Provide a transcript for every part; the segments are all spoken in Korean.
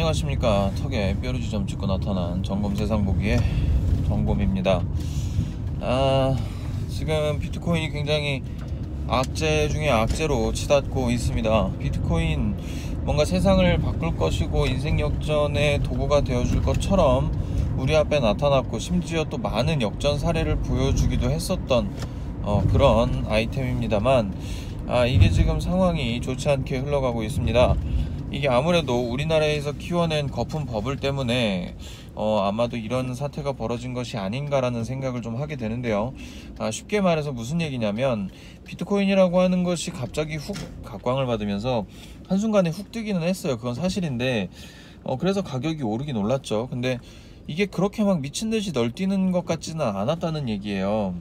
안녕하십니까. 턱에 뾰루지 점 찍고 나타난 점검 세상보기의 점검입니다. 지금 비트코인이 굉장히 악재 중에 악재로 치닫고 있습니다. 비트코인 뭔가 세상을 바꿀 것이고 인생 역전의 도구가 되어줄 것처럼 우리 앞에 나타났고, 심지어 또 많은 역전 사례를 보여주기도 했었던 그런 아이템입니다만, 이게 지금 상황이 좋지 않게 흘러가고 있습니다. 이게 아무래도 우리나라에서 키워낸 거품 버블 때문에 아마도 이런 사태가 벌어진 것이 아닌가라는 생각을 좀 하게 되는데요. 쉽게 말해서 무슨 얘기냐면, 비트코인이라고 하는 것이 갑자기 훅 각광을 받으면서 한순간에 훅 뜨기는 했어요. 그건 사실인데 그래서 가격이 오르긴 올랐죠. 근데 이게 그렇게 막 미친듯이 널뛰는 것 같지는 않았다는 얘기예요.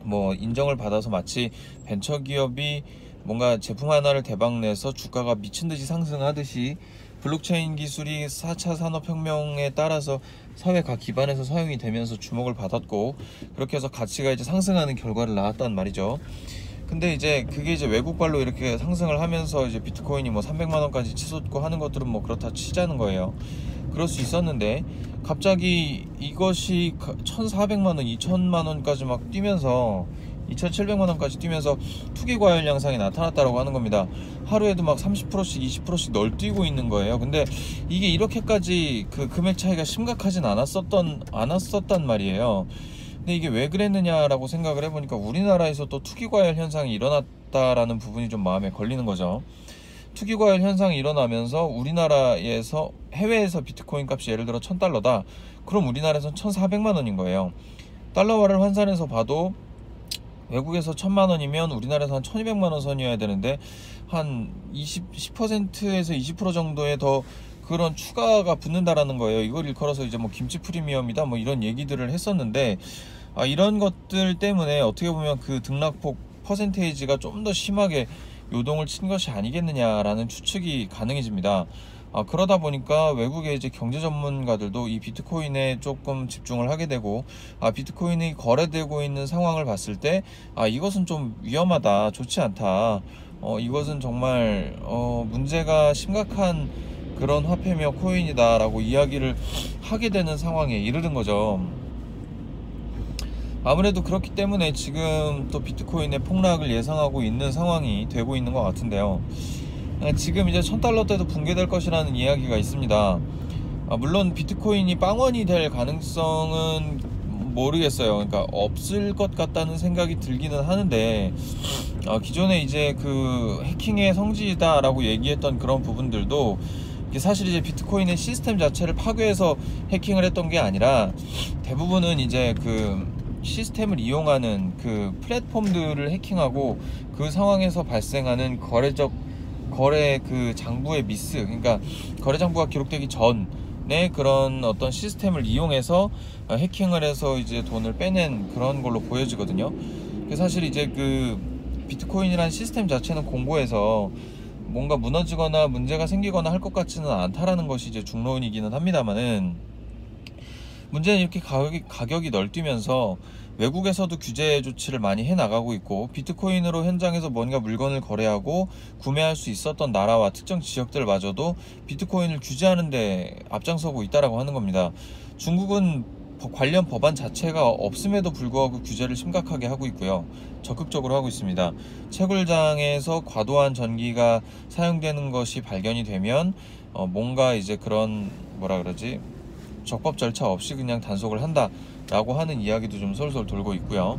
뭐 인정을 받아서 마치 벤처기업이 뭔가 제품 하나를 대박내서 주가가 미친듯이 상승하듯이, 블록체인 기술이 4차 산업혁명에 따라서 사회 각 기반에서 사용이 되면서 주목을 받았고, 그렇게 해서 가치가 이제 상승하는 결과를 낳았단 말이죠. 근데 이제 그게 이제 외국발로 이렇게 상승을 하면서 이제 비트코인이 뭐 300만원까지 치솟고 하는 것들은 뭐 그렇다 치자는 거예요. 그럴 수 있었는데 갑자기 이것이 1,400만원, 2,000만원까지 막 뛰면서 2,700만원까지 뛰면서 투기 과열 양상이 나타났다고 하는 겁니다. 하루에도 막 30%씩 20%씩 널뛰고 있는 거예요. 근데 이게 이렇게까지 그 금액 차이가 심각하진 않았었단 말이에요. 근데 이게 왜 그랬느냐라고 생각을 해보니까, 우리나라에서 또 투기 과열 현상이 일어났다라는 부분이 좀 마음에 걸리는 거죠. 투기 과열 현상이 일어나면서 우리나라에서, 해외에서 비트코인 값이 예를 들어 $1,000다. 그럼 우리나라에서는 1,400만원인 거예요. 달러화를 환산해서 봐도 외국에서 1,000만원이면 우리나라에서 한 1,200만원 선이어야 되는데, 한 10%에서 20% 정도의 더 그런 추가가 붙는다라는 거예요. 이걸 일컬어서 이제 뭐 김치 프리미엄이다 뭐 이런 얘기들을 했었는데, 이런 것들 때문에 어떻게 보면 그 등락폭 퍼센테이지가 좀 더 심하게 요동을 친 것이 아니겠느냐라는 추측이 가능해집니다. 그러다 보니까 외국의 이제 경제 전문가들도 이 비트코인에 조금 집중을 하게 되고, 비트코인이 거래되고 있는 상황을 봤을 때 이것은 좀 위험하다, 좋지 않다, 이것은 정말 문제가 심각한 그런 화폐며 코인이다 라고 이야기를 하게 되는 상황에 이르는 거죠. 아무래도 그렇기 때문에 지금 또 비트코인의 폭락을 예상하고 있는 상황이 되고 있는 것 같은데요. 지금 이제 $1,000대도 붕괴될 것이라는 이야기가 있습니다. 물론 비트코인이 빵원이 될 가능성은 모르겠어요. 그러니까 없을 것 같다는 생각이 들기는 하는데, 기존에 이제 그 해킹의 성지다라고 얘기했던 그런 부분들도 사실 이제 비트코인의 시스템 자체를 파괴해서 해킹을 했던 게 아니라, 대부분은 이제 그 시스템을 이용하는 그 플랫폼들을 해킹하고, 그 상황에서 발생하는 거래 그 장부의 미스, 그러니까 거래 장부가 기록되기 전에 그런 어떤 시스템을 이용해서 해킹을 해서 이제 돈을 빼낸 그런 걸로 보여지거든요. 사실 이제 그 비트코인이란 시스템 자체는 공고해서 뭔가 무너지거나 문제가 생기거나 할 것 같지는 않다라는 것이 이제 중론이기는 합니다만은, 문제는 이렇게 가격이 널뛰면서 외국에서도 규제 조치를 많이 해나가고 있고, 비트코인으로 현장에서 뭔가 물건을 거래하고 구매할 수 있었던 나라와 특정 지역들마저도 비트코인을 규제하는 데 앞장서고 있다라고 하는 겁니다. 중국은 관련 법안 자체가 없음에도 불구하고 규제를 심각하게 하고 있고요. 적극적으로 하고 있습니다. 채굴장에서 과도한 전기가 사용되는 것이 발견이 되면 뭔가 이제 그런 적법 절차 없이 그냥 단속을 한다라고 하는 이야기도 좀 솔솔 돌고 있고요.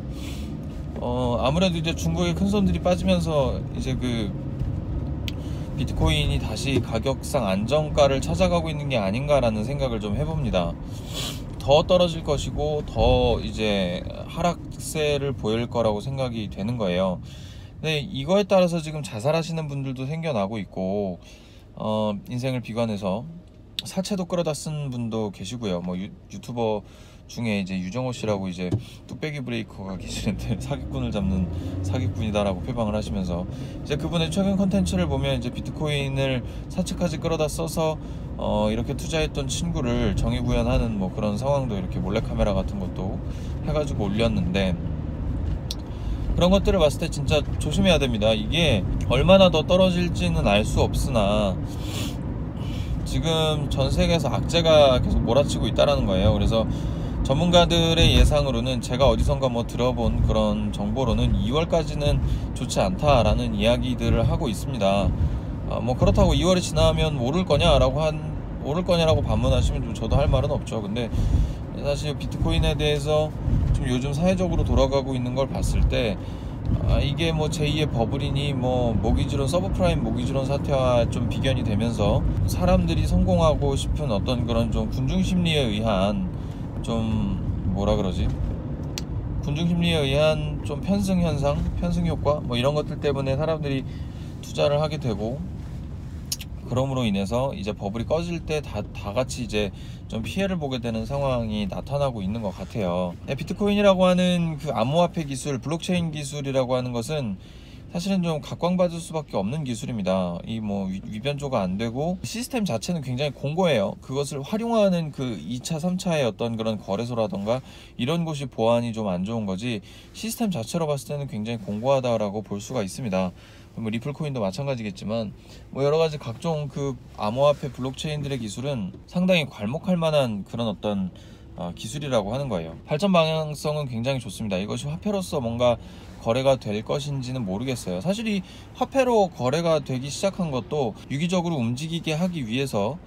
아무래도 이제 중국의 큰 손들이 빠지면서 이제 그 비트코인이 다시 가격상 안정가를 찾아가고 있는 게 아닌가라는 생각을 좀 해봅니다. 더 떨어질 것이고 더 이제 하락세를 보일 거라고 생각이 되는 거예요. 근데 이거에 따라서 지금 자살하시는 분들도 생겨나고 있고, 인생을 비관해서 사채도 끌어다 쓴 분도 계시고요. 뭐 유튜버 중에 이제 유정호 씨라고 이제 뚝배기 브레이커가 계시는데, 사기꾼을 잡는 사기꾼이다라고 표방을 하시면서, 이제 그분의 최근 컨텐츠를 보면 이제 비트코인을 사채까지 끌어다 써서 이렇게 투자했던 친구를 정의구현하는 뭐 그런 상황도 이렇게 몰래카메라 같은 것도 해가지고 올렸는데, 그런 것들을 봤을 때 진짜 조심해야 됩니다. 이게 얼마나 더 떨어질지는 알 수 없으나 지금 전 세계에서 악재가 계속 몰아치고 있다라는 거예요. 그래서 전문가들의 예상으로는, 제가 어디선가 뭐 들어본 그런 정보로는 2월까지는 좋지 않다라는 이야기들을 하고 있습니다. 뭐 그렇다고 2월이 지나면 오를 거냐라고 반문하시면 좀 저도 할 말은 없죠. 근데 사실 비트코인에 대해서 좀 요즘 사회적으로 돌아가고 있는 걸 봤을 때, 이게 뭐 제2의 버블이니 뭐 모기지론, 서브프라임 모기지론 사태와 좀 비견이 되면서 사람들이 성공하고 싶은 어떤 그런 좀 군중심리에 의한 군중심리에 의한 좀 편승 현상, 편승 효과 뭐 이런 것들 때문에 사람들이 투자를 하게 되고, 그럼으로 인해서 이제 버블이 꺼질 때 다 같이 이제 좀 피해를 보게 되는 상황이 나타나고 있는 것 같아요. 비트코인이라고 하는 그 암호화폐 기술, 블록체인 기술이라고 하는 것은 사실은 좀 각광받을 수밖에 없는 기술입니다. 이 뭐 위변조가 안 되고, 시스템 자체는 굉장히 공고해요. 그것을 활용하는 그 2차, 3차의 어떤 그런 거래소라던가 이런 곳이 보안이 좀 안 좋은 거지, 시스템 자체로 봤을 때는 굉장히 공고하다라고 볼 수가 있습니다. 뭐 리플코인도 마찬가지겠지만, 뭐 여러가지 각종 그 암호화폐 블록체인들의 기술은 상당히 괄목할 만한 그런 어떤 기술이라고 하는 거예요. 발전 방향성은 굉장히 좋습니다. 이것이 화폐로서 뭔가 거래가 될 것인지는 모르겠어요. 사실 이 화폐로 거래가 되기 시작한 것도 유기적으로 움직이게 하기 위해서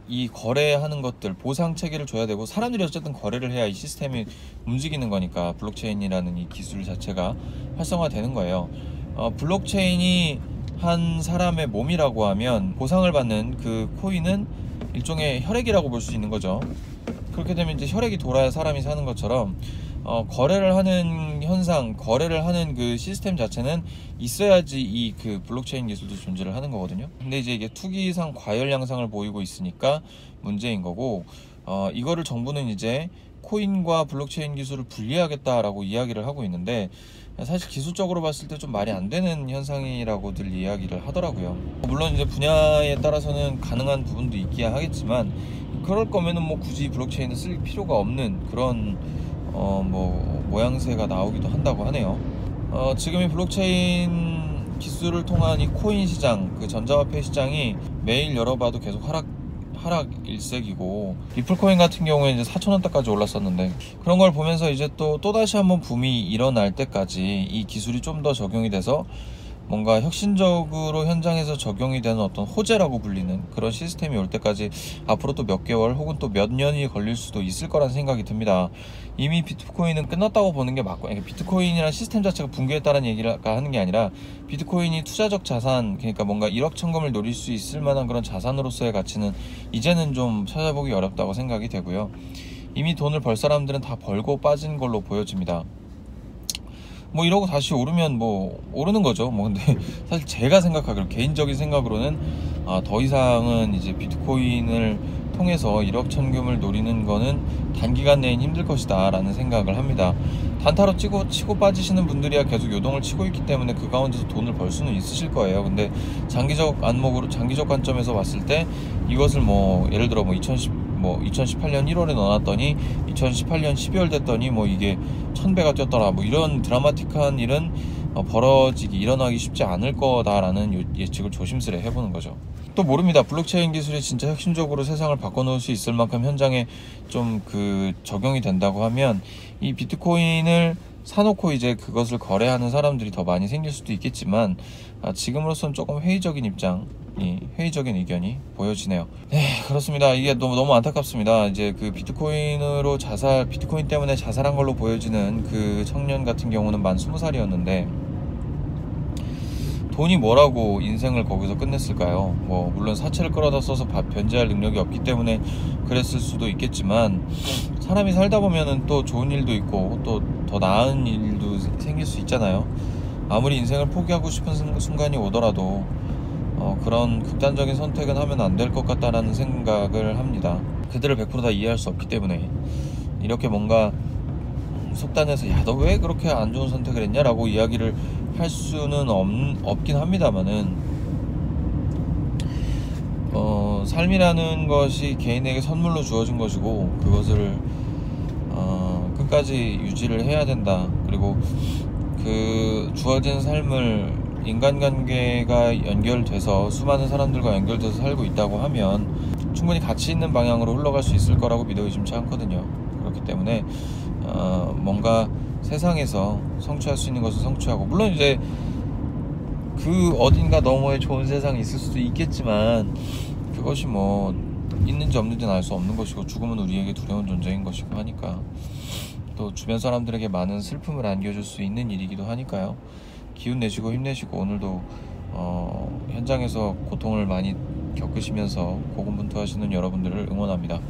이 거래하는 것들 보상 체계를 줘야 되고, 사람들이 어쨌든 거래를 해야 이 시스템이 움직이는 거니까 블록체인이라는 이 기술 자체가 활성화되는 거예요. 블록체인이 한 사람의 몸이라고 하면, 보상을 받는 그 코인은 일종의 혈액이라고 볼 수 있는 거죠. 그렇게 되면 이제 혈액이 돌아야 사람이 사는 것처럼, 거래를 하는 현상, 거래를 하는 그 시스템 자체는 있어야지 이 그 블록체인 기술도 존재를 하는 거거든요. 근데 이제 이게 투기상 과열 양상을 보이고 있으니까 문제인 거고, 이거를 정부는 이제 코인과 블록체인 기술을 분리하겠다라고 이야기를 하고 있는데, 사실 기술적으로 봤을 때 좀 말이 안 되는 현상이라고들 이야기를 하더라고요. 물론 이제 분야에 따라서는 가능한 부분도 있기야 하겠지만, 그럴 거면은 뭐 굳이 블록체인을 쓸 필요가 없는 그런 뭐 모양새가 나오기도 한다고 하네요. 지금 이 블록체인 기술을 통한 이 코인 시장, 그 전자화폐 시장이 매일 열어봐도 계속 하락 일색이고, 리플코인 같은 경우에 이제 4,000원대까지 올랐었는데, 그런 걸 보면서 이제 또다시 한번 붐이 일어날 때까지 이 기술이 좀 더 적용이 돼서 뭔가 혁신적으로 현장에서 적용이 되는 어떤 호재라고 불리는 그런 시스템이 올 때까지 앞으로 또 몇 개월 혹은 또 몇 년이 걸릴 수도 있을 거란 생각이 듭니다. 이미 비트코인은 끝났다고 보는 게 맞고, 비트코인이란 시스템 자체가 붕괴했다는 얘기를 하는 게 아니라, 비트코인이 투자적 자산, 그러니까 뭔가 1억 천금을 노릴 수 있을 만한 그런 자산으로서의 가치는 이제는 좀 찾아보기 어렵다고 생각이 되고요. 이미 돈을 벌 사람들은 다 벌고 빠진 걸로 보여집니다. 뭐 이러고 다시 오르면 뭐 오르는 거죠. 뭐 근데 사실 제가 생각하기로, 개인적인 생각으로는 더 이상은 이제 비트코인을 통해서 1억 천금을 노리는 거는 단기간 내엔 힘들 것이다 라는 생각을 합니다. 단타로 치고 빠지시는 분들이야 계속 요동을 치고 있기 때문에 그 가운데서 돈을 벌 수는 있으실 거예요. 근데 장기적 관점에서 봤을 때, 이것을 뭐 예를 들어 2018년 1월에 넣어놨더니 2018년 12월 됐더니 뭐 이게 1000배가 뛰었더라, 뭐 이런 드라마틱한 일은 일어나기 쉽지 않을 거다라는 예측을 조심스레 해보는 거죠. 또 모릅니다. 블록체인 기술이 진짜 혁신적으로 세상을 바꿔놓을 수 있을 만큼 현장에 좀 적용이 된다고 하면, 이 비트코인을 사놓고 이제 그것을 거래하는 사람들이 더 많이 생길 수도 있겠지만, 지금으로서는 조금 회의적인 의견이 보여지네요. 네, 그렇습니다. 이게 너무 안타깝습니다. 이제 그 비트코인 때문에 자살한 걸로 보여지는 그 청년 같은 경우는 만 20살이었는데, 돈이 뭐라고 인생을 거기서 끝냈을까요? 뭐 물론 사채를 끌어다 써서 변제할 능력이 없기 때문에 그랬을 수도 있겠지만, 사람이 살다 보면은 또 좋은 일도 있고 또 더 나은 일도 생길 수 있잖아요. 아무리 인생을 포기하고 싶은 순간이 오더라도 그런 극단적인 선택은 하면 안 될 것 같다라는 생각을 합니다. 그들을 100% 다 이해할 수 없기 때문에, 이렇게 뭔가 속단해서 야, 너 왜 그렇게 안 좋은 선택을 했냐 라고 이야기를 할 수는 없긴 합니다만은, 삶이라는 것이 개인에게 선물로 주어진 것이고, 그것을 끝까지 유지를 해야 된다. 그리고 그 주어진 삶을 인간관계가 연결돼서 수많은 사람들과 연결돼서 살고 있다고 하면 충분히 가치 있는 방향으로 흘러갈 수 있을 거라고 믿어 의심치 않거든요. 그렇기 때문에 뭔가 세상에서 성취할 수 있는 것을 성취하고, 물론 이제 그 어딘가 너머에 좋은 세상이 있을 수도 있겠지만 그것이 뭐 있는지 없는지는 알 수 없는 것이고, 죽음은 우리에게 두려운 존재인 것이고 하니까, 또 주변 사람들에게 많은 슬픔을 안겨줄 수 있는 일이기도 하니까요. 기운 내시고 힘내시고, 오늘도 현장에서 고통을 많이 겪으시면서 고군분투하시는 여러분들을 응원합니다.